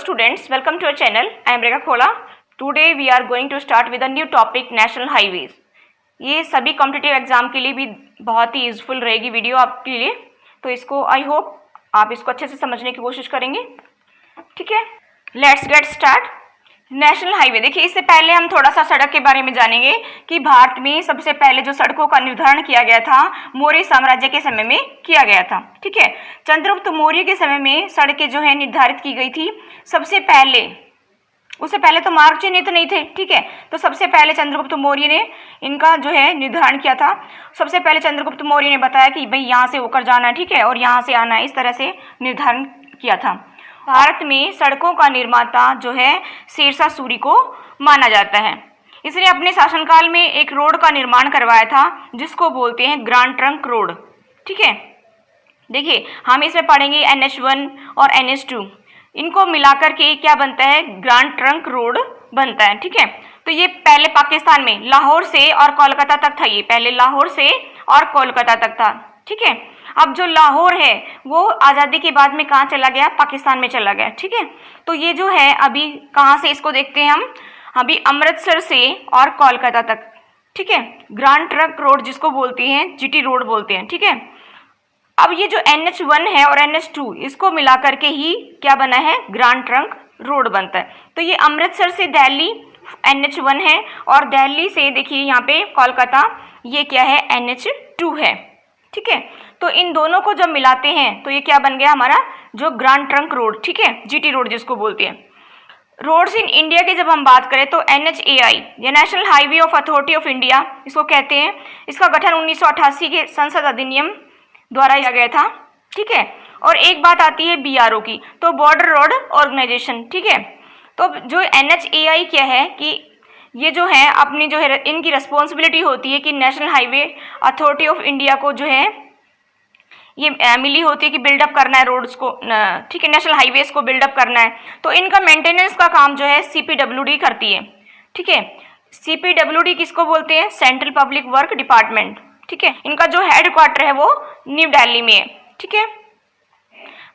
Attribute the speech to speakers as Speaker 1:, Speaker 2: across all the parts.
Speaker 1: students, welcome to our channel. I am Rekha Khola. Today we are going to start with a new topic, national highways. ये सभी competitive exam के लिए भी बहुत ही useful रहेगी video आपके लिए, तो इसको आई होप आप इसको अच्छे से समझने की कोशिश करेंगे. ठीक है, let's get start. National highway. देखिए, इससे पहले हम थोड़ा सा सड़क के बारे में जानेंगे कि भारत में सबसे पहले जो सड़कों का निर्धारण किया गया था मौर्य साम्राज्य के समय में किया गया था. ठीक है, चंद्रगुप्त मौर्य के समय में सड़कें जो है निर्धारित की गई थी. सबसे पहले, उससे पहले तो मार्ग चिन्हित नहीं थे. ठीक है, तो सबसे पहले चंद्रगुप्त मौर्य ने इनका जो है निर्धारण किया था. सबसे पहले चंद्रगुप्त मौर्य ने बताया कि भाई यहाँ से होकर जाना है, ठीक है, और यहाँ से आना है, इस तरह से निर्धारण किया था. भारत में सड़कों का निर्माता जो है शेरशाह सूरी को माना जाता है. इसने अपने शासनकाल में एक रोड का निर्माण करवाया था जिसको बोलते हैं ग्रांड ट्रंक रोड. ठीक है, देखिए हम इसमें पढ़ेंगे NH1 और NH2. इनको मिलाकर के क्या बनता है? ग्रांड ट्रंक रोड बनता है. ठीक है, तो ये पहले पाकिस्तान में लाहौर से और कोलकाता तक था. ये पहले लाहौर से और कोलकाता तक था. ठीक है, अब जो लाहौर है वो आज़ादी के बाद में कहाँ चला गया? पाकिस्तान में चला गया. ठीक है, तो ये जो है अभी कहाँ से इसको देखते हैं हम, अभी अमृतसर से और कोलकाता तक. ठीक है, ग्रांड ट्रंक रोड जिसको बोलते हैं, GT रोड बोलते हैं. ठीक है, अब ये जो NH1 है और NH2 इसको मिला करके ही क्या बना है? ग्रांड ट्रंक रोड बनता है. तो ये अमृतसर से दिल्ली NH1 है और दिल्ली से देखिए यहाँ पे कोलकाता, ये क्या है? NH2 है. ठीक है, तो इन दोनों को जब मिलाते हैं तो ये क्या बन गया हमारा? जो ग्रांड ट्रंक रोड. ठीक है, GT रोड जिसको बोलते हैं. रोड्स इन इंडिया की जब हम बात करें तो NHAI, ये national highway of authority of India इसको कहते हैं. इसका गठन 1988 के संसद अधिनियम द्वारा किया गया था. ठीक है, और एक बात आती है BRO की, तो बॉर्डर रोड ऑर्गेनाइजेशन. ठीक है, तो जो NHAI क्या है कि ये जो है अपनी जो है इनकी रिस्पॉन्सिबिलिटी होती है कि national highway authority of India को जो है ये मिली होती है कि बिल्डअप करना है रोड्स को. ठीक है, नेशनल हाईवेज को बिल्डअप करना है, तो इनका मेंटेनेंस का काम जो है CPWD करती है. ठीक है, CPWD किसको बोलते हैं? Central public work department. ठीक है, इनका जो हेडक्वार्टर है वो न्यू दिल्ली में है. ठीक है,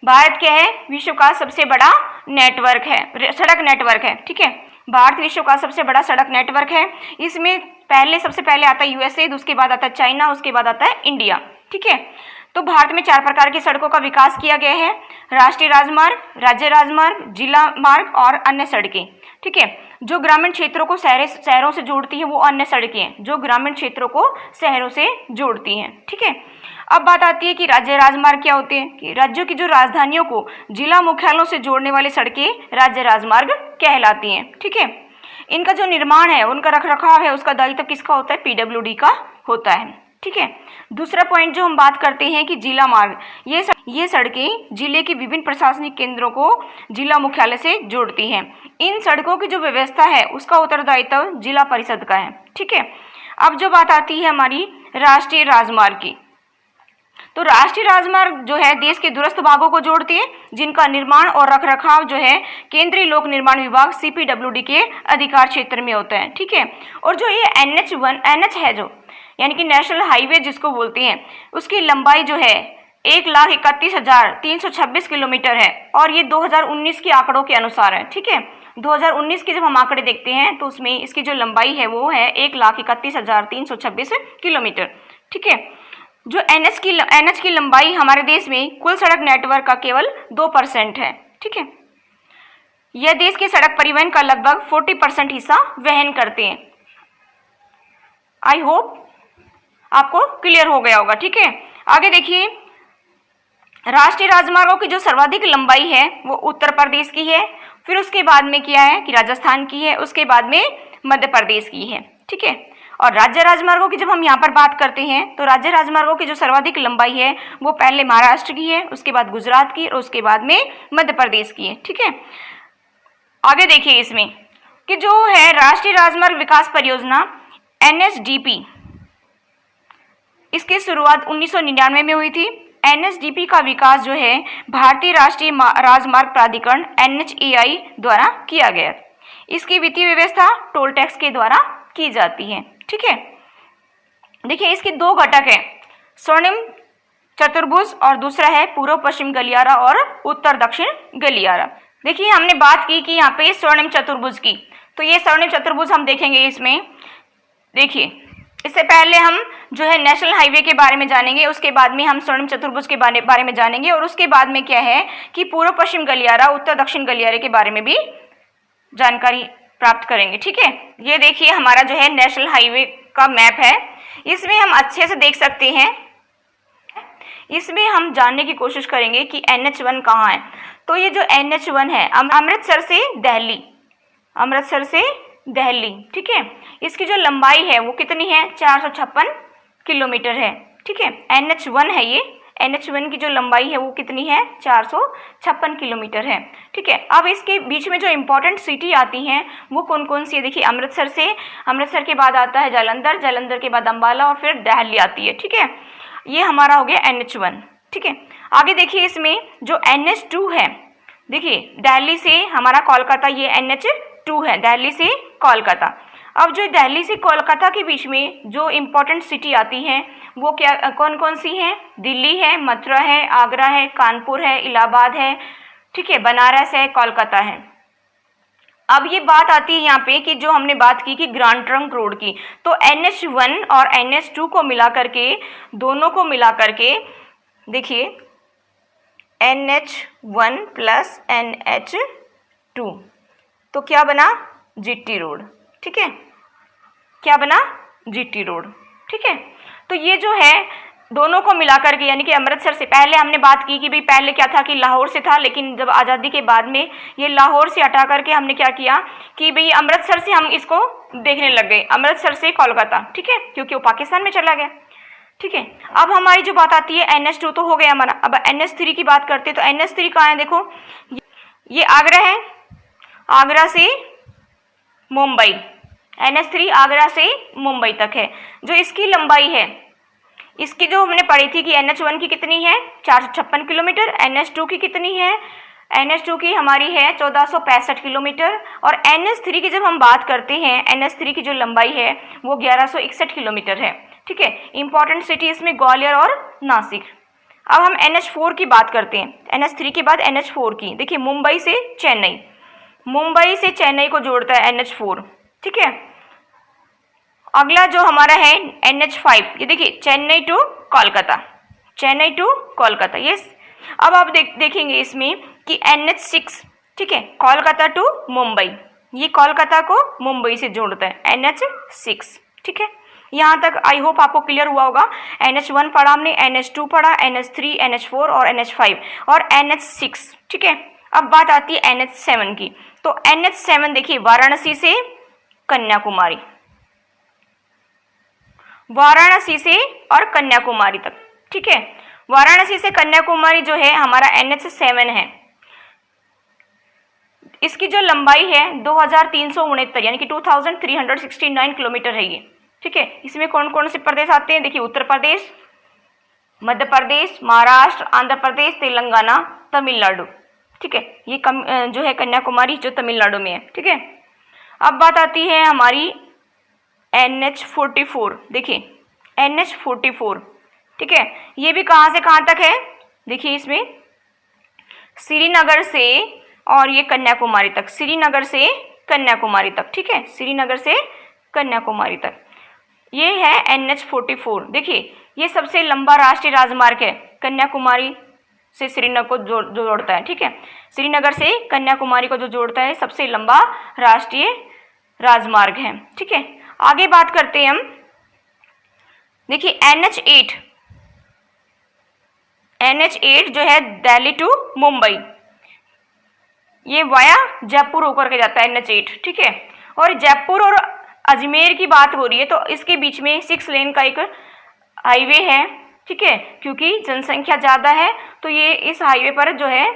Speaker 1: भारत क्या है? विश्व का सबसे बड़ा नेटवर्क है, सड़क नेटवर्क है. ठीक है, भारत विश्व का सबसे बड़ा सड़क नेटवर्क है. इसमें सबसे पहले आता है USA, उसके बाद आता है चाइना, उसके बाद आता है इंडिया. ठीक है, तो भारत में 4 प्रकार की सड़कों का विकास किया गया है: राष्ट्रीय राजमार्ग, राज्य राजमार्ग, जिला मार्ग और अन्य सड़कें. ठीक है, जो ग्रामीण क्षेत्रों को शहरों से जोड़ती है वो अन्य सड़कें हैं, जो ग्रामीण क्षेत्रों को शहरों से जोड़ती हैं. ठीक है, अब बात आती है कि राज्य राजमार्ग क्या होते हैं, कि राज्यों की जो राजधानियों को जिला मुख्यालयों से जोड़ने वाली सड़कें राज्य राजमार्ग कहलाती हैं. ठीक है, इनका जो निर्माण है, उनका रखरखाव है, उसका दायित्व किसका होता है? PWD का होता है. ठीक है, दूसरा पॉइंट जो हम बात करते हैं कि जिला मार्ग, ये सड़कें जिले के विभिन्न प्रशासनिक केंद्रों को जिला मुख्यालय से जोड़ती हैं. इन सड़कों की जो व्यवस्था है उसका उत्तरदायित्व जिला परिषद का है. ठीक है, अब जो बात आती है हमारी राष्ट्रीय राजमार्ग की, तो राष्ट्रीय राजमार्ग जो है देश के दूरस्थ भागों को जोड़ते हैं, जिनका निर्माण और रखरखाव जो है केंद्रीय लोक निर्माण विभाग CPWD के अधिकार क्षेत्र में होता है. ठीक है, और जो ये NH है जो यानी कि नेशनल हाईवे जिसको बोलते हैं, उसकी लंबाई जो है 1,31,326 किलोमीटर है और ये 2019 के आंकड़ों के अनुसार है. ठीक है, 2019 के जब हम आंकड़े देखते हैं तो उसमें इसकी जो लंबाई है वो है 1,31,326 किलोमीटर. ठीक है, जो NH की लंबाई हमारे देश में कुल सड़क नेटवर्क का केवल 2% है. ठीक है, यह देश के सड़क परिवहन का लगभग 40% हिस्सा वहन करते हैं. आई होप आपको क्लियर हो गया होगा. ठीक है, आगे देखिए, राष्ट्रीय राजमार्गों की जो सर्वाधिक लंबाई है वो उत्तर प्रदेश की है, फिर उसके बाद में क्या है कि राजस्थान की है, उसके बाद में मध्य प्रदेश की है. ठीक है, और राज्य राजमार्गों की जब हम यहाँ पर बात करते हैं तो राज्य राजमार्गों की जो सर्वाधिक लंबाई है वो पहले महाराष्ट्र की है, उसके बाद गुजरात की और उसके बाद में मध्य प्रदेश की है. ठीक है, आगे देखिए इसमें कि जो है राष्ट्रीय राजमार्ग विकास परियोजना NSDP, इसकी शुरुआत 1999 में हुई थी. NSDP का विकास जो है भारतीय राष्ट्रीय राजमार्ग प्राधिकरण NHAI द्वारा किया गया. इसकी वित्तीय व्यवस्था टोल टैक्स के द्वारा की जाती है. ठीक है, देखिए इसके 2 घटक हैं, स्वर्णिम चतुर्भुज और दूसरा है पूर्व पश्चिम गलियारा और उत्तर दक्षिण गलियारा. देखिए हमने बात की कि यहाँ पे स्वर्णिम चतुर्भुज की, तो ये स्वर्णिम चतुर्भुज हम देखेंगे इसमें। देखिए इससे पहले हम जो है नेशनल हाईवे के बारे में जानेंगे, उसके बाद में हम स्वर्णिम चतुर्भुज के बारे में जानेंगे, और उसके बाद में क्या है कि पूर्व पश्चिम गलियारा, उत्तर दक्षिण गलियारे के बारे में भी जानकारी प्राप्त करेंगे। ठीक है, ये देखिए हमारा जो है नेशनल हाईवे का मैप है, इसमें हम अच्छे से देख सकते हैं। इसमें हम जानने की कोशिश करेंगे कि NH1 कहाँ है। तो ये जो NH1 है अमृतसर से दिल्ली, अमृतसर से दिल्ली, ठीक है, इसकी जो लंबाई है वो कितनी है, 456 किलोमीटर है। ठीक है, NH1 है ये, NH1 की जो लंबाई है वो कितनी है, 456 किलोमीटर है। ठीक है, अब इसके बीच में जो इम्पोर्टेंट सिटी आती हैं वो कौन कौन सी है, देखिए अमृतसर के बाद आता है जालंधर, जालंधर के बाद अम्बाला और फिर दिल्ली आती है। ठीक है, ये हमारा हो गया NH1। ठीक है, आगे देखिए इसमें जो NH2 है, देखिए दिल्ली से हमारा कोलकाता, ये NH2 है, दिल्ली से कोलकाता। अब जो दिल्ली से कोलकाता के बीच में जो इम्पोर्टेंट सिटी आती हैं वो क्या कौन कौन सी हैं, दिल्ली है, मथुरा है, आगरा है, कानपुर है, इलाहाबाद है, ठीक है, बनारस है, कोलकाता है। अब ये बात आती है यहाँ पे कि जो हमने बात की कि ग्रैंड ट्रंक रोड की, तो NH1 और NH2 को मिला करके, दोनों को मिला करके देखिए NH1 प्लस NH2 तो क्या बना, GT रोड। ठीक है, क्या बना, GT रोड। ठीक है, तो ये जो है दोनों को मिलाकर के, यानी कि अमृतसर से, पहले हमने बात की कि भाई पहले क्या था कि लाहौर से था, लेकिन जब आज़ादी के बाद में ये लाहौर से हटा करके हमने क्या किया कि भाई अमृतसर से हम इसको देखने लग गए, अमृतसर से कोलकाता। ठीक है, क्योंकि वो पाकिस्तान में चला गया। ठीक है, अब हमारी जो बात आती है NH2 तो हो गया हमारा, अब NH3 की बात करते हैं। तो NH3 कहाँ है, देखो ये आगरा है, आगरा से मुंबई, NH3 आगरा से मुंबई तक है। जो इसकी लंबाई है, इसकी जो हमने पढ़ी थी कि NH1 की कितनी है, 456 किलोमीटर, NH2 की कितनी है, NH2 की हमारी है 1465 किलोमीटर, और NH3 की जब हम बात करते हैं, NH3 की जो लंबाई है वो 1161 किलोमीटर है। ठीक है, इंपॉर्टेंट सिटी इसमें ग्वालियर और नासिक। अब हम NH4 की बात करते हैं, NH3 के बाद NH4 की। देखिए मुंबई से चेन्नई, मुंबई से चेन्नई को जोड़ता है NH4। ठीक है, अगला जो हमारा है NH5, ये देखिए चेन्नई टू कोलकाता, चेन्नई टू कोलकाता। ये अब आप देखेंगे इसमें कि NH6, ठीक है, कोलकाता टू मुंबई, ये कोलकाता को मुंबई से जोड़ता है, NH6। ठीक है, यहाँ तक आई होप आपको क्लियर हुआ होगा। NH1 पढ़ा हमने, NH2 पढ़ा, NH3, NH4 और NH5 और NH6। ठीक है, अब बात आती है NH7 की। तो NH7 देखिए वाराणसी से कन्याकुमारी, वाराणसी से और कन्याकुमारी तक। ठीक है, वाराणसी से कन्याकुमारी जो है हमारा NH7 है। इसकी जो लंबाई है 2369 यानी कि 2369 किलोमीटर है ये। ठीक है, इसमें कौन कौन से प्रदेश आते हैं, देखिए उत्तर प्रदेश, मध्य प्रदेश, महाराष्ट्र, आंध्र प्रदेश, तेलंगाना, तमिलनाडु। ठीक है, ये जो है कन्याकुमारी जो तमिलनाडु में है। ठीक है, अब बात आती है हमारी NH44, देखिए NH44। ठीक है, ये भी कहाँ से कहाँ तक है, देखिए इसमें श्रीनगर से और ये कन्याकुमारी तक, श्रीनगर से कन्याकुमारी तक। ठीक है, श्रीनगर से कन्याकुमारी तक ये है NH44। देखिए ये सबसे लंबा राष्ट्रीय राजमार्ग है, कन्याकुमारी से श्रीनगर को जोड़ता है। ठीक है, श्रीनगर से कन्याकुमारी को जो जोड़ता है सबसे लंबा राष्ट्रीय राजमार्ग है। ठीक है, आगे बात करते हैं हम, देखिए NH8 जो है दिल्ली टू मुंबई, ये वाया जयपुर होकर के जाता है NH8। ठीक है, और जयपुर और अजमेर की बात हो रही है तो इसके बीच में 6 लेन का एक हाईवे है। ठीक है, क्योंकि जनसंख्या ज़्यादा है तो ये इस हाईवे पर जो है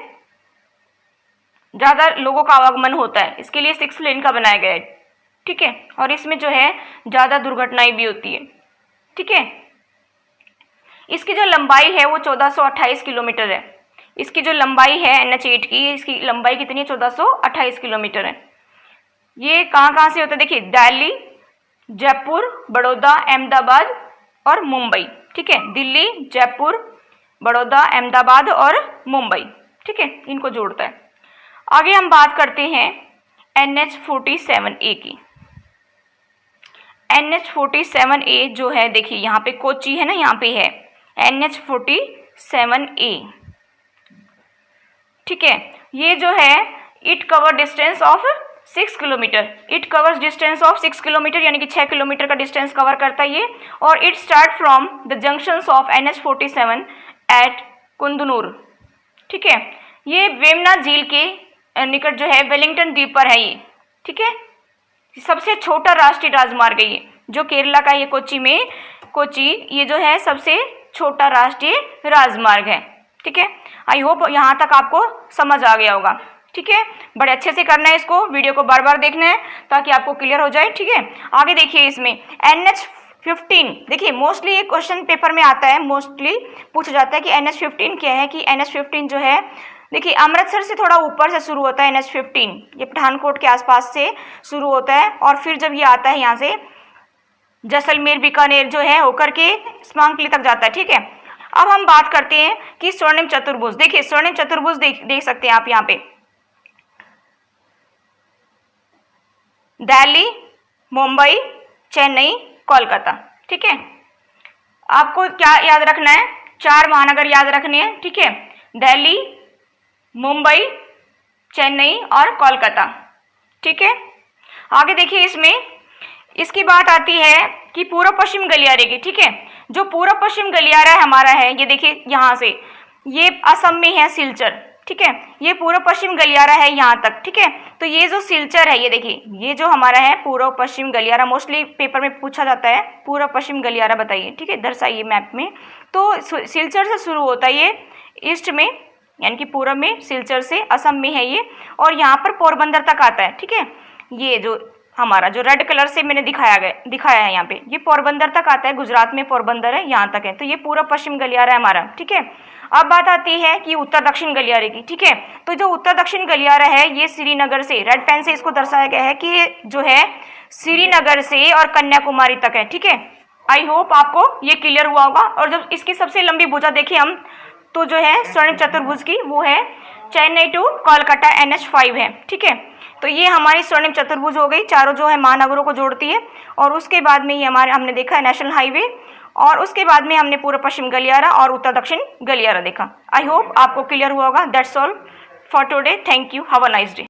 Speaker 1: ज़्यादा लोगों का आवागमन होता है, इसके लिए 6 लेन का बनाया गया है। ठीक है, और इसमें जो है ज़्यादा दुर्घटनाएं भी होती है। ठीक है, इसकी जो लंबाई है वो 1428 किलोमीटर है। इसकी जो लंबाई है NH8 की, इसकी लंबाई कितनी है, 1428 किलोमीटर है। ये कहाँ से होता है, देखिए दिल्ली, जयपुर, बड़ौदा, अहमदाबाद और मुंबई। ठीक है, दिल्ली, जयपुर, बड़ौदा, अहमदाबाद और मुंबई। ठीक है, इनको जोड़ता है। आगे हम बात करते हैं NH47A की। NH47A जो है, देखिए यहाँ पे कोची है ना, यहाँ पे है NH47A, ठीक है। ये जो है it cover distance of 6 kilometre, it covers distance of 6 kilometre, यानी कि 6 किलोमीटर का डिस्टेंस कवर करता है ये। और it start from the junctions of NH47 at Kundannoor, ठीक है। ये वेमना झील के निकट जो है वेलिंगटन द्वीप पर है ये, ठीक है। सबसे छोटा राष्ट्रीय राजमार्ग है ये, जो केरला का ये कोची ये जो है सबसे छोटा राष्ट्रीय राजमार्ग है, ठीक है। आई होप यहाँ तक आपको समझ आ गया होगा, ठीक है। बड़े अच्छे से करना है इसको, वीडियो को बार बार देखना है ताकि आपको क्लियर हो जाए, ठीक है। आगे देखिए इसमें NH15, देखिए मोस्टली ये क्वेश्चन पेपर में आता है, मोस्टली पूछा जाता है कि NH15 क्या है। कि NH15 जो है, देखिए अमृतसर से थोड़ा ऊपर से शुरू होता है NH15, ये पठानकोट के आसपास से शुरू होता है और फिर जब ये आता है यहाँ से जैसलमेर बीकानेर जो है होकर के स्मांकली तक जाता है, ठीक है। अब हम बात करते हैं कि स्वर्णिम चतुर्भुज। देखिए स्वर्णिम चतुर्भुज देख सकते हैं आप यहाँ पे, दिल्ली, मुंबई, चेन्नई, कोलकाता, ठीक है। आपको क्या याद रखना है, 4 महानगर याद रखने हैं, ठीक है। दिल्ली, मुंबई, चेन्नई और कोलकाता, ठीक है। आगे देखिए इसमें इसकी बात आती है कि पूर्व पश्चिम गलियारे की, ठीक है। जो पूर्व पश्चिम गलियारा हमारा है, ये देखिए यहाँ से, ये असम में है सिलचर, ठीक है। ये पूर्व पश्चिम गलियारा है यहाँ तक, ठीक है। तो ये जो सिलचर है, ये देखिए ये जो हमारा है पूर्व पश्चिम गलियारा, मोस्टली पेपर में पूछा जाता है पूर्व पश्चिम गलियारा बताइए, ठीक है, दर्शाइए मैप में। तो सिलचर से शुरू होता है ये ईस्ट में, यानी कि पूर्व में सिलचर से, असम में है ये, और यहाँ पर पोरबंदर तक आता है, ठीक है। ये जो हमारा जो रेड कलर से मैंने दिखाया है यहाँ पे, ये पोरबंदर तक आता है, गुजरात में पोरबंदर है, यहाँ तक है। तो ये पूर्व पश्चिम गलियारा है हमारा, ठीक है। अब बात आती है कि उत्तर दक्षिण गलियारे की, ठीक है। तो जो उत्तर दक्षिण गलियारा है, ये श्रीनगर से, रेड पेन से इसको दर्शाया गया है कि जो है श्रीनगर से और कन्याकुमारी तक है, ठीक है। आई होप आपको ये क्लियर हुआ होगा। और जब इसकी सबसे लंबी भुजा देखें हम, तो जो है स्वर्णिम चतुर्भुज की, वो है चेन्नई टू कोलकाता NH5 है, ठीक है। तो ये हमारी स्वर्णिम चतुर्भुज हो गई, चारों जो है महानगरों को जोड़ती है। और उसके बाद में ही हमने देखा है नेशनल हाईवे, और उसके बाद में हमने पूर्व पश्चिम गलियारा और उत्तर दक्षिण गलियारा देखा। आई होप आपको क्लियर हुआ होगा। That's all for today, thank you, have a nice day.